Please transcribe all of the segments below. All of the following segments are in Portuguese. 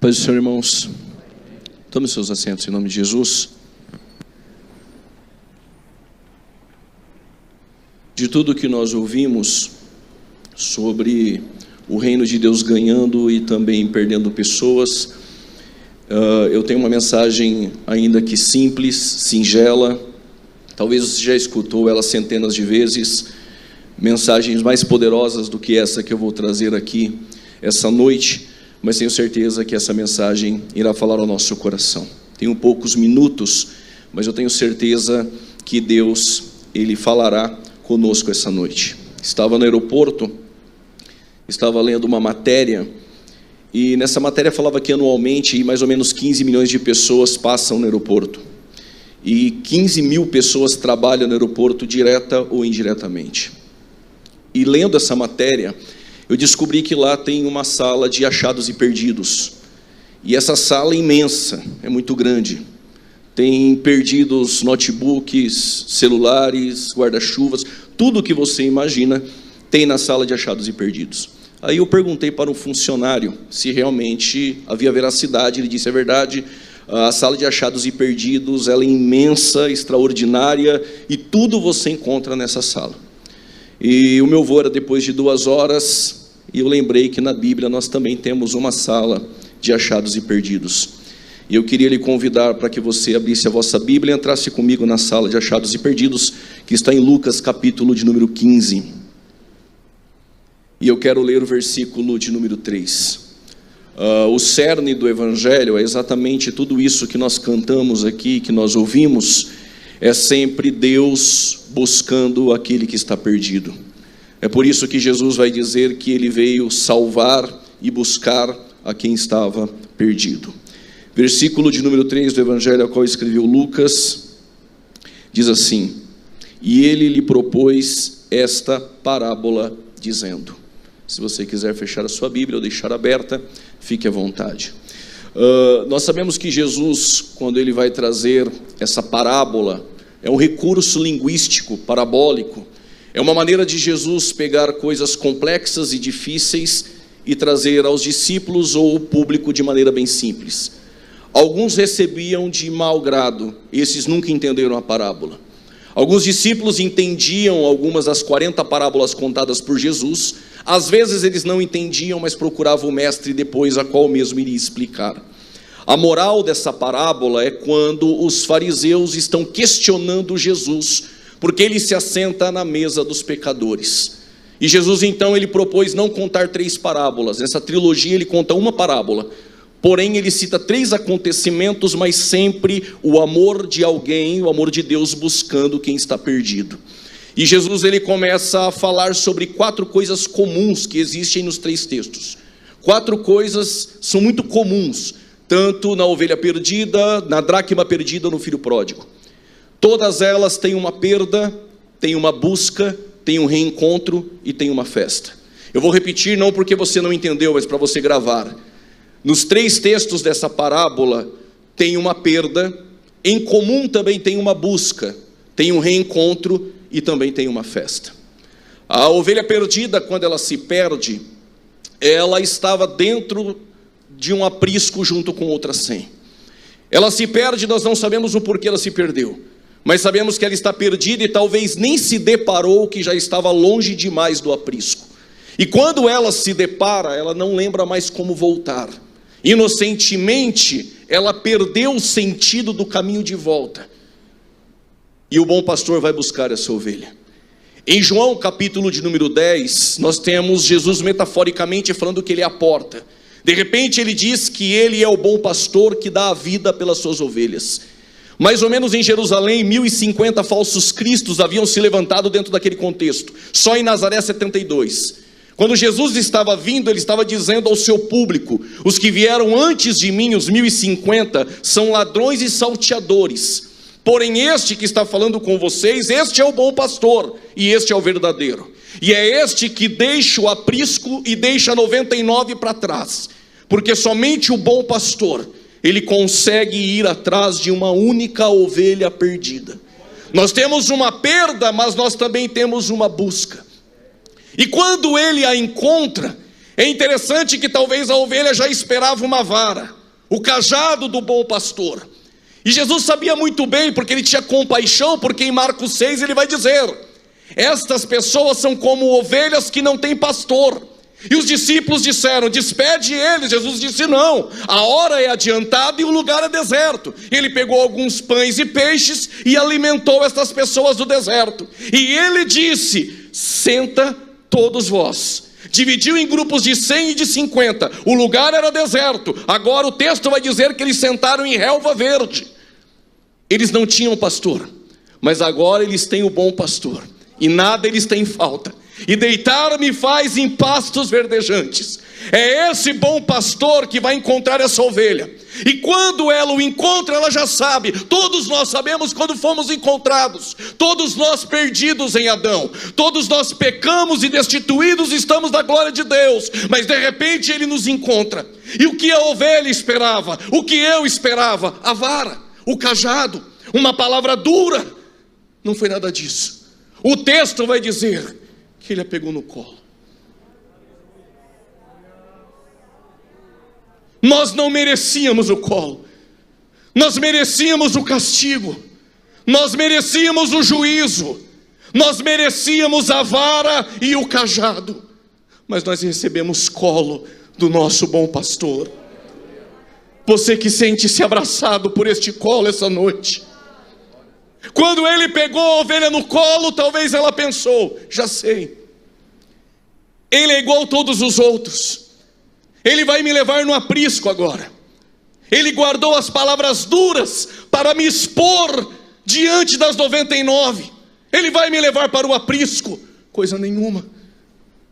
Paz do Senhor, irmãos. Tome seus assentos em nome de Jesus. De tudo que nós ouvimos sobre o reino de Deus ganhando e também perdendo pessoas, eu tenho uma mensagem ainda que simples, singela. Talvez você já escutou ela centenas de vezes. Mensagens mais poderosas do que essa que eu vou trazer aqui essa noite, mas tenho certeza que essa mensagem irá falar ao nosso coração. Tenho poucos minutos, mas eu tenho certeza que Deus, Ele falará conosco essa noite. Estava no aeroporto, estava lendo uma matéria, e nessa matéria falava que anualmente mais ou menos 15 milhões de pessoas passam no aeroporto, e 15 mil pessoas trabalham no aeroporto direta ou indiretamente. E lendo essa matéria, eu descobri que lá tem uma sala de achados e perdidos. E essa sala é imensa, é muito grande. Tem perdidos notebooks, celulares, guarda-chuvas, tudo que você imagina tem na sala de achados e perdidos. Aí eu perguntei para um funcionário se realmente havia veracidade. Ele disse: é verdade, a sala de achados e perdidos ela é imensa, extraordinária, e tudo você encontra nessa sala. E o meu voo era depois de 2 horas, e eu lembrei que na Bíblia nós também temos uma sala de achados e perdidos. E eu queria lhe convidar para que você abrisse a vossa Bíblia e entrasse comigo na sala de achados e perdidos, que está em Lucas capítulo de número 15. E eu quero ler o versículo de número 3. O cerne do Evangelho é exatamente tudo isso que nós cantamos aqui, que nós ouvimos. É sempre Deus buscando aquele que está perdido. É por isso que Jesus vai dizer que Ele veio salvar e buscar a quem estava perdido. Versículo de número 3 do Evangelho, ao qual escreveu Lucas, diz assim: e Ele lhe propôs esta parábola, dizendo... Se você quiser fechar a sua Bíblia ou deixar aberta, fique à vontade. Nós sabemos que Jesus, quando Ele vai trazer essa parábola, é um recurso linguístico, parabólico. É uma maneira de Jesus pegar coisas complexas e difíceis e trazer aos discípulos ou ao público de maneira bem simples. Alguns recebiam de mau grado, esses nunca entenderam a parábola. Alguns discípulos entendiam algumas das 40 parábolas contadas por Jesus. Às vezes eles não entendiam, mas procuravam o mestre depois, a qual mesmo iria explicar. A moral dessa parábola é quando os fariseus estão questionando Jesus, porque Ele se assenta na mesa dos pecadores. E Jesus então ele propôs não contar 3 parábolas. Nessa trilogia ele conta uma parábola. Porém, ele cita 3 acontecimentos, mas sempre o amor de alguém, o amor de Deus buscando quem está perdido. E Jesus ele começa a falar sobre 4 coisas comuns que existem nos 3 textos. 4 coisas são muito comuns, tanto na ovelha perdida, na dracma perdida, no filho pródigo. Todas elas têm uma perda, têm uma busca, têm um reencontro e têm uma festa. Eu vou repetir não porque você não entendeu, mas para você gravar. Nos 3 textos dessa parábola tem uma perda, em comum também tem uma busca, tem um reencontro e também tem uma festa. A ovelha perdida, quando ela se perde, ela estava dentro de um aprisco junto com outras 100. Ela se perde, nós não sabemos o porquê ela se perdeu, mas sabemos que ela está perdida e talvez nem se deparou que já estava longe demais do aprisco. E quando ela se depara, ela não lembra mais como voltar. Inocentemente, ela perdeu o sentido do caminho de volta. E o bom pastor vai buscar essa ovelha. Em João capítulo de número 10, nós temos Jesus metaforicamente falando que Ele é a porta. De repente ele diz que Ele é o bom pastor que dá a vida pelas suas ovelhas. Mais ou menos em Jerusalém, 1050 falsos cristos haviam se levantado dentro daquele contexto. Só em Nazaré 72. Quando Jesus estava vindo, Ele estava dizendo ao seu público: os que vieram antes de mim, os 1050, são ladrões e salteadores. Porém este que está falando com vocês, este é o bom pastor, e este é o verdadeiro. E é este que deixa o aprisco e deixa 99 para trás. Porque somente o bom pastor, ele consegue ir atrás de uma única ovelha perdida. Nós temos uma perda, mas nós também temos uma busca. E quando ele a encontra, É interessante que talvez a ovelha já esperava uma vara, o cajado do bom pastor. E Jesus sabia muito bem, porque ele tinha compaixão, porque em Marcos 6 ele vai dizer: estas pessoas são como ovelhas que não têm pastor. E os discípulos disseram: despede eles. Jesus disse: não, a hora é adiantada e o lugar é deserto. Ele pegou alguns pães e peixes e alimentou estas pessoas do deserto. E ele disse: senta todos vós. Dividiu em grupos de 100 e de 50. O lugar era deserto. Agora o texto vai dizer que eles sentaram em relva verde. Eles não tinham pastor, mas agora eles têm o bom pastor, e nada eles têm falta. E deitar-me faz em pastos verdejantes. É esse bom pastor que vai encontrar essa ovelha. E quando ela o encontra, ela já sabe. Todos nós sabemos quando fomos encontrados. Todos nós perdidos em Adão. Todos nós pecamos e destituídos estamos da glória de Deus. Mas de repente ele nos encontra. E o que a ovelha esperava? O que eu esperava? A vara, o cajado, uma palavra dura. Não foi nada disso. O texto vai dizer que ele a pegou no colo. Nós não merecíamos o colo, nós merecíamos o castigo, nós merecíamos o juízo, nós merecíamos a vara e o cajado, mas nós recebemos colo do nosso bom pastor. Você que sente-se abraçado por este colo essa noite, quando ele pegou a ovelha no colo, talvez ela pensou: já sei, ele é igual a todos os outros, ele vai me levar no aprisco agora. Ele guardou as palavras duras para me expor diante das 99. Ele vai me levar para o aprisco. Coisa nenhuma.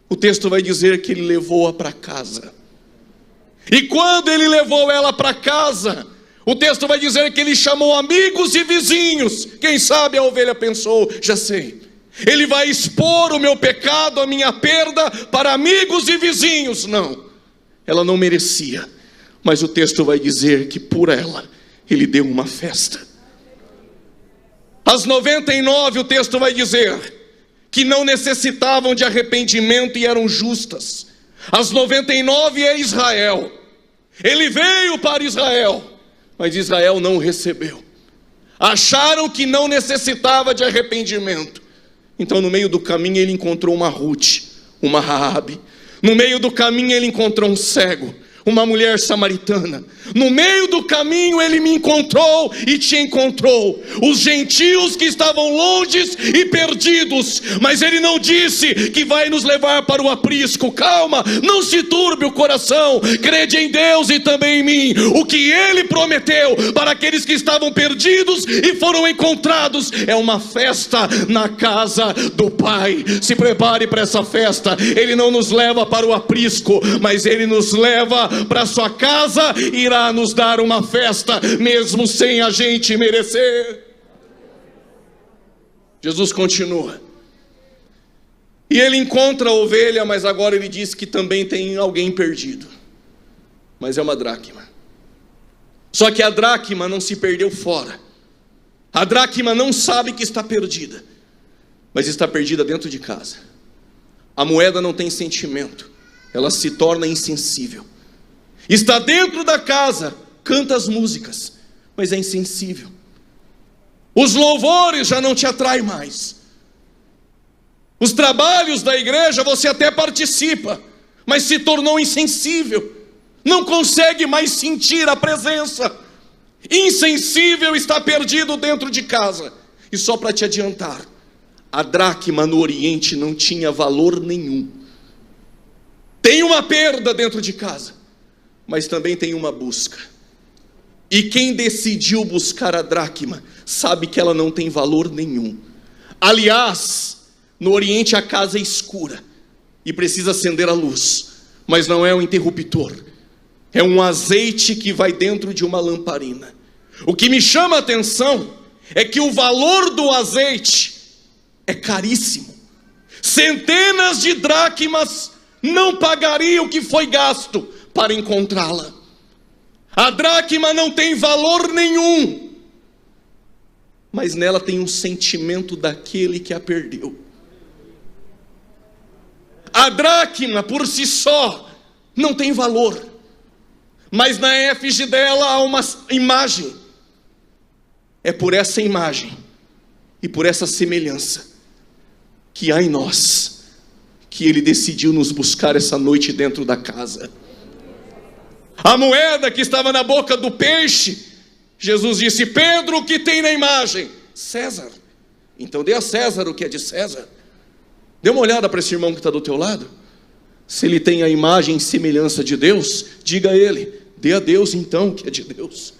O texto vai dizer que ele levou-a para casa. E quando ele levou ela para casa, o texto vai dizer que ele chamou amigos e vizinhos. Quem sabe a ovelha pensou: já sei, ele vai expor o meu pecado, a minha perda para amigos e vizinhos. Não, ela não merecia, mas o texto vai dizer que por ela ele deu uma festa. As 99, o texto vai dizer que não necessitavam de arrependimento e eram justas. As 99 é Israel. Ele veio para Israel, mas Israel não o recebeu. Acharam que não necessitava de arrependimento. Então no meio do caminho ele encontrou uma Ruth, uma Raabe. No meio do caminho ele encontrou um cego, uma mulher samaritana. No meio do caminho ele me encontrou e te encontrou. Os gentios que estavam longes e perdidos. Mas ele não disse que vai nos levar para o aprisco. Calma, não se turbe o coração. Crede em Deus e também em mim. O que ele prometeu para aqueles que estavam perdidos e foram encontrados é uma festa na casa do Pai. Se prepare para essa festa. Ele não nos leva para o aprisco, mas ele nos leva para sua casa e irá nos dar uma festa, mesmo sem a gente merecer. Jesus continua. E ele encontra a ovelha, mas agora ele diz que também tem alguém perdido. Mas é uma dracma. Só que a dracma não se perdeu fora. A dracma não sabe que está perdida, mas está perdida dentro de casa. A moeda não tem sentimento, ela se torna insensível. Está dentro da casa, canta as músicas, mas é insensível. Os louvores já não te atraem mais. Os trabalhos da igreja você até participa, mas se tornou insensível. Não consegue mais sentir a presença. Insensível, está perdido dentro de casa. E só para te adiantar, a dracma no Oriente não tinha valor nenhum. Tem uma perda dentro de casa, mas também tem uma busca. E quem decidiu buscar a dracma sabe que ela não tem valor nenhum. Aliás, no Oriente a casa é escura e precisa acender a luz, mas não é um interruptor, é um azeite que vai dentro de uma lamparina. O que me chama a atenção é que o valor do azeite é caríssimo. Centenas de dracmas não pagariam o que foi gasto para encontrá-la. A dracma não tem valor nenhum, mas nela tem um sentimento daquele que a perdeu. A dracma por si só não tem valor, mas na efígie dela há uma imagem. É por essa imagem e por essa semelhança que há em nós, que Ele decidiu nos buscar essa noite dentro da casa. A moeda que estava na boca do peixe, Jesus disse: Pedro, o que tem na imagem? César. Então dê a César o que é de César. Dê uma olhada para esse irmão que está do teu lado. Se ele tem a imagem e semelhança de Deus, diga a ele: dê a Deus então o que é de Deus.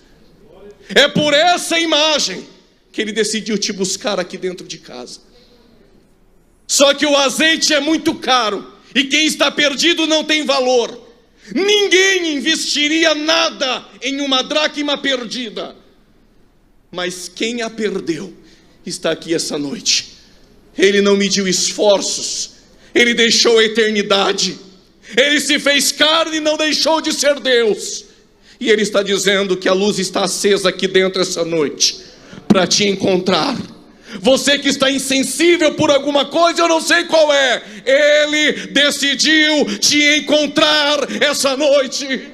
É por essa imagem que Ele decidiu te buscar aqui dentro de casa. Só que o azeite é muito caro, e quem está perdido não tem valor. Ninguém investiria nada em uma dracma perdida, mas quem a perdeu está aqui essa noite. Ele não mediu esforços, Ele deixou a eternidade, Ele se fez carne e não deixou de ser Deus. E Ele está dizendo que a luz está acesa aqui dentro essa noite, para te encontrar. Você que está insensível por alguma coisa, eu não sei qual é, Ele decidiu te encontrar essa noite.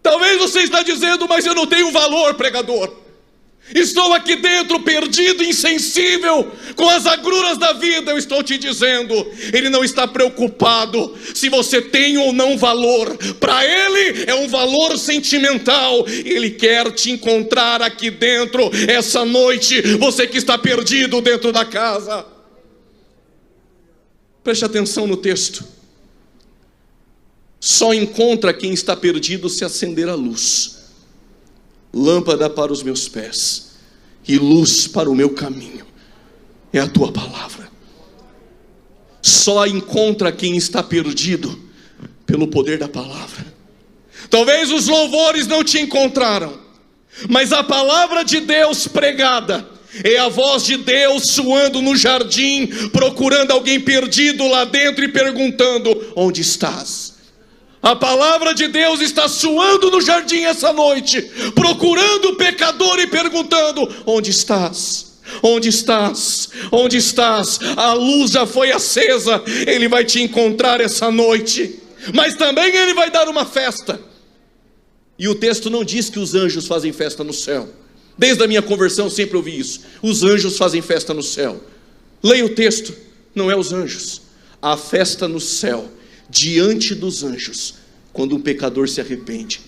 Talvez você está dizendo: mas eu não tenho valor, pregador. Estou aqui dentro perdido, insensível, com as agruras da vida. Eu estou te dizendo, Ele não está preocupado se você tem ou não valor. Para Ele é um valor sentimental. Ele quer te encontrar aqui dentro essa noite, você que está perdido dentro da casa. Preste atenção no texto. Só encontra quem está perdido se acender a luz. Lâmpada para os meus pés e luz para o meu caminho é a tua palavra. Só encontra quem está perdido pelo poder da palavra. Talvez os louvores não te encontraram, mas a palavra de Deus pregada é a voz de Deus soando no jardim, procurando alguém perdido lá dentro e perguntando: onde estás? A palavra de Deus está soando no jardim essa noite, procurando o pecador e perguntando: onde estás? Onde estás? Onde estás? A luz já foi acesa. Ele vai te encontrar essa noite, mas também Ele vai dar uma festa. E o texto não diz que os anjos fazem festa no céu. Desde a minha conversão eu sempre ouvi isso: os anjos fazem festa no céu. Leia o texto, não é os anjos. A festa no céu, diante dos anjos, quando um pecador se arrepende.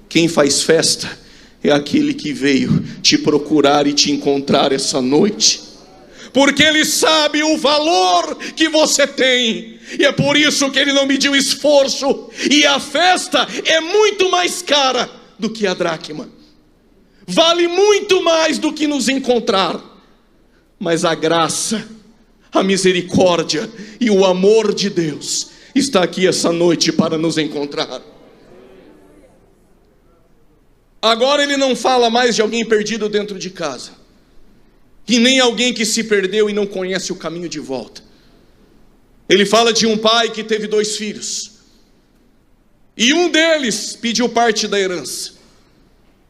Quem faz festa é aquele que veio te procurar e te encontrar essa noite, porque Ele sabe o valor que você tem, e é por isso que Ele não mediu esforço. E a festa é muito mais cara do que a dracma, vale muito mais do que nos encontrar. Mas a graça, a misericórdia e o amor de Deus está aqui essa noite para nos encontrar. Agora Ele não fala mais de alguém perdido dentro de casa, e nem alguém que se perdeu e não conhece o caminho de volta. Ele fala de um pai que teve 2 filhos, e um deles pediu parte da herança.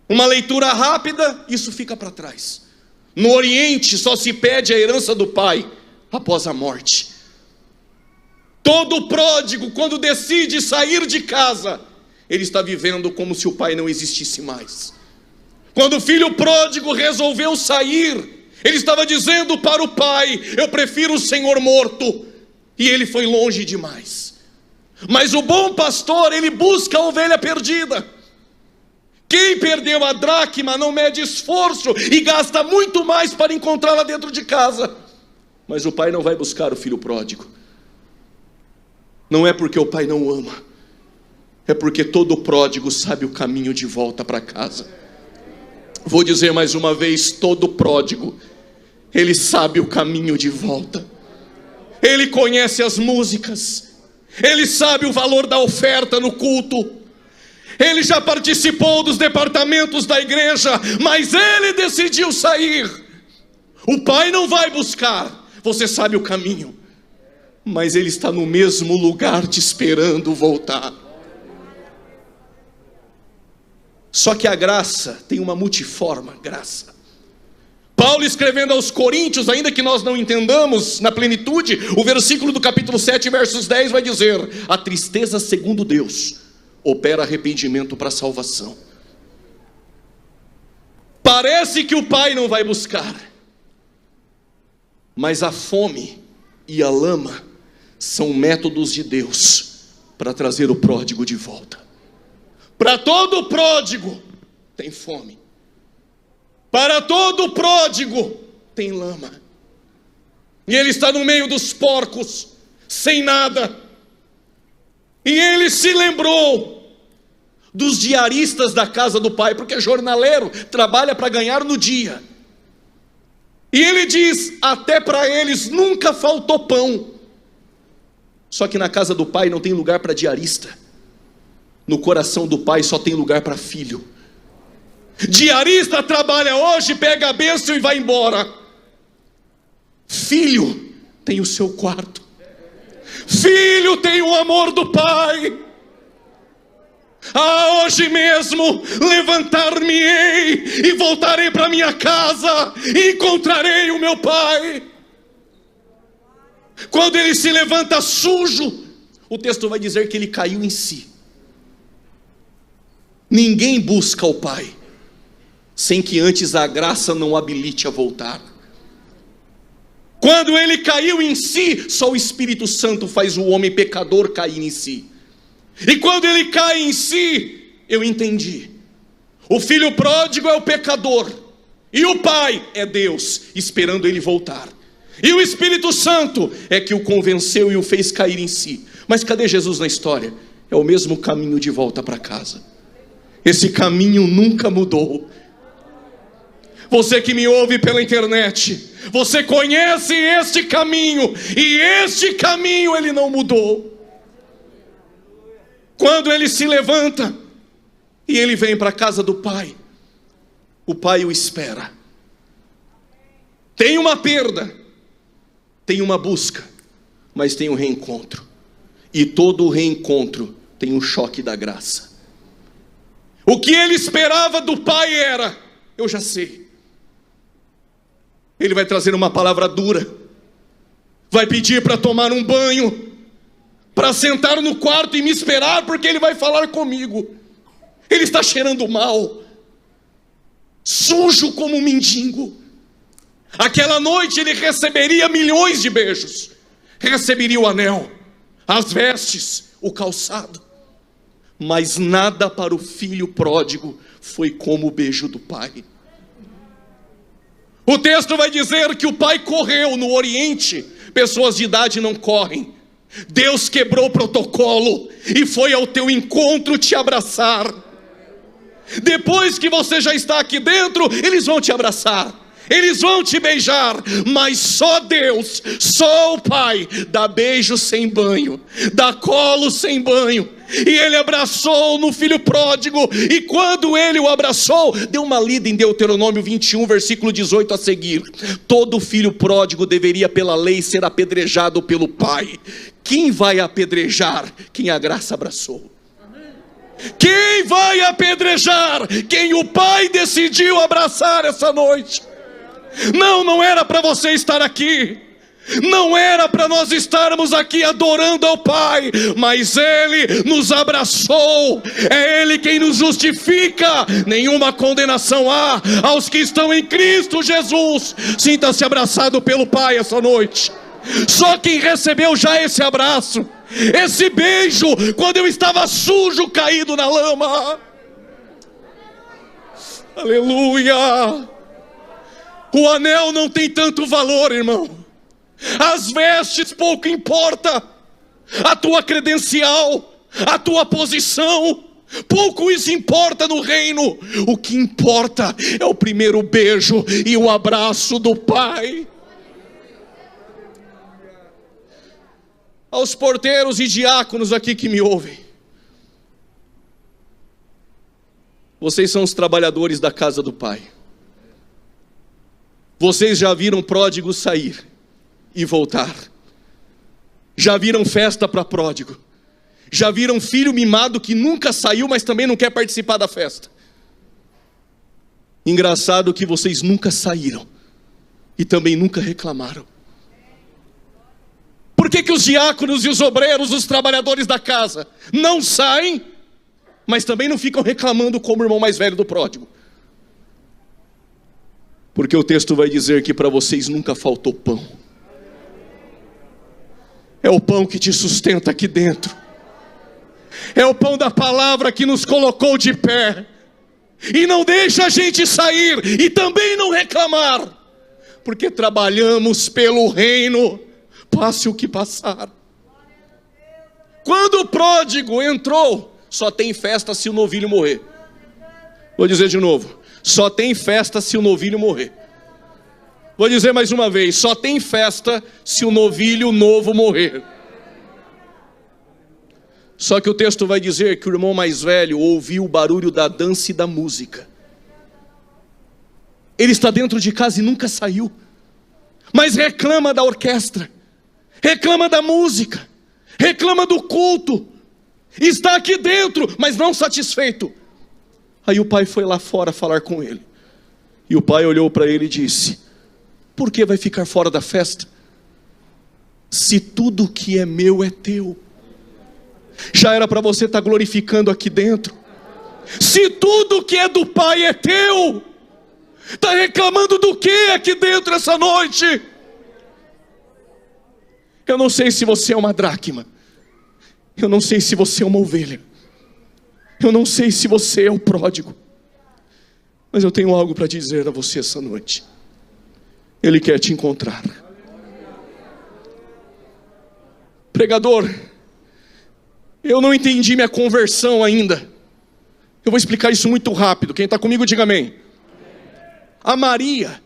Uma leitura rápida, isso fica para trás. No Oriente só se pede a herança do pai após a morte. Todo pródigo, quando decide sair de casa, ele está vivendo como se o pai não existisse mais. Quando o filho pródigo resolveu sair, ele estava dizendo para o pai: eu prefiro o Senhor morto. E ele foi longe demais. Mas o bom pastor, ele busca a ovelha perdida. Quem perdeu a dracma não mede esforço e gasta muito mais para encontrá-la dentro de casa. Mas o pai não vai buscar o filho pródigo. Não é porque o pai não ama, é porque todo pródigo sabe o caminho de volta para casa. Vou dizer mais uma vez: todo pródigo, ele sabe o caminho de volta. Ele conhece as músicas, ele sabe o valor da oferta no culto, ele já participou dos departamentos da igreja, mas ele decidiu sair. O pai não vai buscar, você sabe o caminho, mas ele está no mesmo lugar te esperando voltar. Só que a graça tem uma multiforma graça. Paulo escrevendo aos Coríntios, ainda que nós não entendamos na plenitude, o versículo do capítulo 7, versos 10 vai dizer: a tristeza segundo Deus opera arrependimento para a salvação. Parece que o pai não vai buscar, mas a fome e a lama são métodos de Deus para trazer o pródigo de volta. Para todo pródigo tem fome. Para todo pródigo tem lama. E ele está no meio dos porcos, sem nada. E ele se lembrou dos diaristas da casa do pai, porque jornaleiro trabalha para ganhar no dia. E ele diz: até para eles nunca faltou pão. Só que na casa do pai não tem lugar para diarista. No coração do pai só tem lugar para filho. Diarista trabalha hoje, pega a bênção e vai embora. Filho tem o seu quarto. Filho tem o amor do pai. Hoje mesmo levantar-me-ei e voltarei para minha casa e encontrarei o meu pai. Quando ele se levanta sujo, o texto vai dizer que ele caiu em si. Ninguém busca o pai sem que antes a graça não habilite a voltar. Quando ele caiu em si, só o Espírito Santo faz o homem pecador cair em si. E quando ele cai em si, eu entendi. O filho pródigo é o pecador, e o pai é Deus, esperando ele voltar. E o Espírito Santo é que o convenceu e o fez cair em si. Mas cadê Jesus na história? É o mesmo caminho de volta para casa. Esse caminho nunca mudou. Você que me ouve pela internet, você conhece este caminho, e este caminho ele não mudou. Quando ele se levanta e ele vem para a casa do pai, o pai o espera. Tem uma perda, tem uma busca, mas tem um reencontro. E todo o reencontro tem um choque da graça. O que ele esperava do pai era: eu já sei. Ele vai trazer uma palavra dura, vai pedir para tomar um banho, para sentar no quarto e me esperar, porque ele vai falar comigo. Ele está cheirando mal, sujo como um mendigo. Aquela noite ele receberia milhões de beijos, receberia o anel, as vestes, o calçado, mas nada para o filho pródigo foi como o beijo do pai. O texto vai dizer que o pai correu. No Oriente, pessoas de idade não correm. Deus quebrou o protocolo e foi ao teu encontro te abraçar. Depois que você já está aqui dentro, eles vão te abraçar, eles vão te beijar, mas só Deus, só o pai dá beijo sem banho, dá colo sem banho. E ele abraçou no filho pródigo, e quando ele o abraçou, deu uma lida em Deuteronômio 21, versículo 18 a seguir. Todo filho pródigo deveria pela lei ser apedrejado pelo pai. Quem vai apedrejar? Quem a graça abraçou. Quem vai apedrejar? Quem o pai decidiu abraçar essa noite. Não era para você estar aqui, não era para nós estarmos aqui adorando ao Pai, mas Ele nos abraçou, é Ele quem nos justifica. Nenhuma condenação há aos que estão em Cristo Jesus. Sinta-se abraçado pelo Pai essa noite. Só quem recebeu já esse abraço, esse beijo, quando eu estava sujo, caído na lama. Aleluia. O anel não tem tanto valor, irmão. As vestes pouco importa. A tua credencial, a tua posição, pouco isso importa no reino. O que importa é o primeiro beijo e o abraço do Pai. Aos porteiros e diáconos aqui que me ouvem, vocês são os trabalhadores da casa do Pai. Vocês já viram pródigo sair e voltar. Já viram festa para pródigo. Já viram filho mimado que nunca saiu, mas também não quer participar da festa. Engraçado que vocês nunca saíram, e também nunca reclamaram. Por que os diáconos e os obreiros, os trabalhadores da casa, não saem, mas também não ficam reclamando como o irmão mais velho do pródigo? Porque o texto vai dizer que para vocês nunca faltou pão. É o pão que te sustenta aqui dentro. É o pão da palavra que nos colocou de pé. E não deixa a gente sair e também não reclamar. Porque trabalhamos pelo reino, passe o que passar. Quando o pródigo entrou, só tem festa se o novilho morrer. Vou dizer de novo, só tem festa se o novilho morrer. Vou dizer mais uma vez, só tem festa se o novilho novo morrer. Só que o texto vai dizer que o irmão mais velho ouviu o barulho da dança e da música. Ele está dentro de casa e nunca saiu, mas reclama da orquestra, reclama da música, reclama do culto. Está aqui dentro, mas não satisfeito. Aí o pai foi lá fora falar com ele. E o pai olhou para ele e disse: por que vai ficar fora da festa? Se tudo que é meu é teu. Já era para você estar glorificando aqui dentro. Se tudo que é do pai é teu, está reclamando do que aqui dentro essa noite? Eu não sei se você é uma dracma. Eu não sei se você é uma ovelha. Eu não sei se você é o pródigo. Mas eu tenho algo para dizer a você essa noite. Ele quer te encontrar. Pregador, eu não entendi minha conversão ainda. Eu vou explicar isso muito rápido. Quem está comigo, diga amém. A Maria,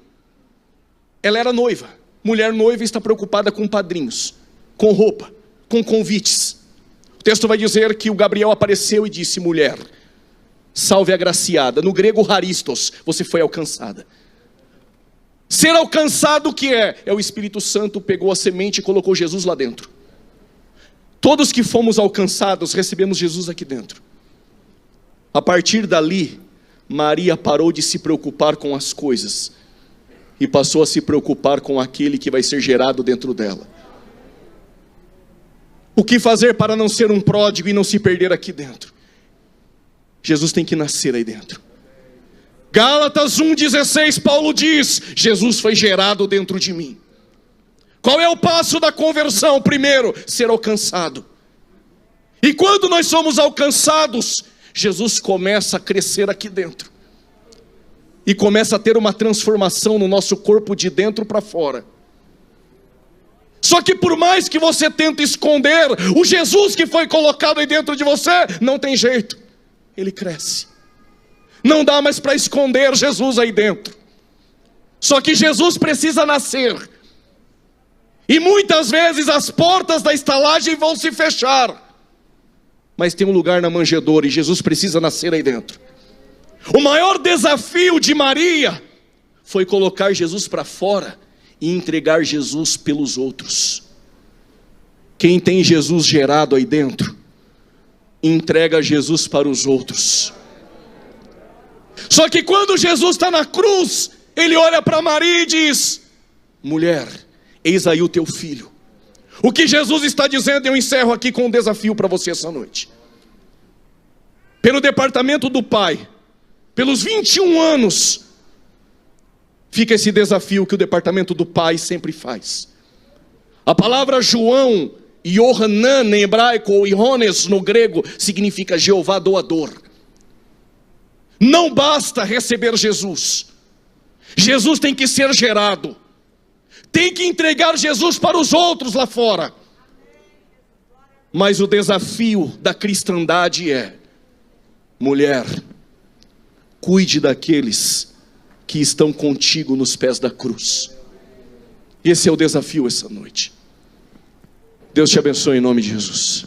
ela era noiva. Mulher noiva está preocupada com padrinhos, com roupa, com convites. O texto vai dizer que o Gabriel apareceu e disse: mulher, salve agraciada. No grego, haristos, você foi alcançada. Ser alcançado o que é? É o Espírito Santo pegou a semente e colocou Jesus lá dentro. Todos que fomos alcançados, recebemos Jesus aqui dentro. A partir dali, Maria parou de se preocupar com as coisas e passou a se preocupar com aquele que vai ser gerado dentro dela. O que fazer para não ser um pródigo e não se perder aqui dentro? Jesus tem que nascer aí dentro. Gálatas 1,16, Paulo diz: Jesus foi gerado dentro de mim. Qual é o passo da conversão? Primeiro, ser alcançado. E quando nós somos alcançados, Jesus começa a crescer aqui dentro. E começa a ter uma transformação no nosso corpo de dentro para fora. Só que por mais que você tente esconder o Jesus que foi colocado aí dentro de você, não tem jeito. Ele cresce. Não dá mais para esconder Jesus aí dentro. Só que Jesus precisa nascer. E muitas vezes as portas da estalagem vão se fechar. Mas tem um lugar na manjedoura e Jesus precisa nascer aí dentro. O maior desafio de Maria foi colocar Jesus para fora e entregar Jesus pelos outros. Quem tem Jesus gerado aí dentro, entrega Jesus para os outros. Só que quando Jesus está na cruz, ele olha para Maria e diz: mulher, eis aí o teu filho. O que Jesus está dizendo, eu encerro aqui com um desafio para você essa noite. Pelo departamento do Pai, pelos 21 anos, fica esse desafio que o departamento do Pai sempre faz. A palavra João, Yohanan em hebraico, ou Iones no grego, significa Jeová doador. Não basta receber Jesus. Jesus tem que ser gerado. Tem que entregar Jesus para os outros lá fora. Mas o desafio da cristandade é: mulher, cuide daqueles que estão contigo nos pés da cruz. Esse é o desafio essa noite. Deus te abençoe em nome de Jesus.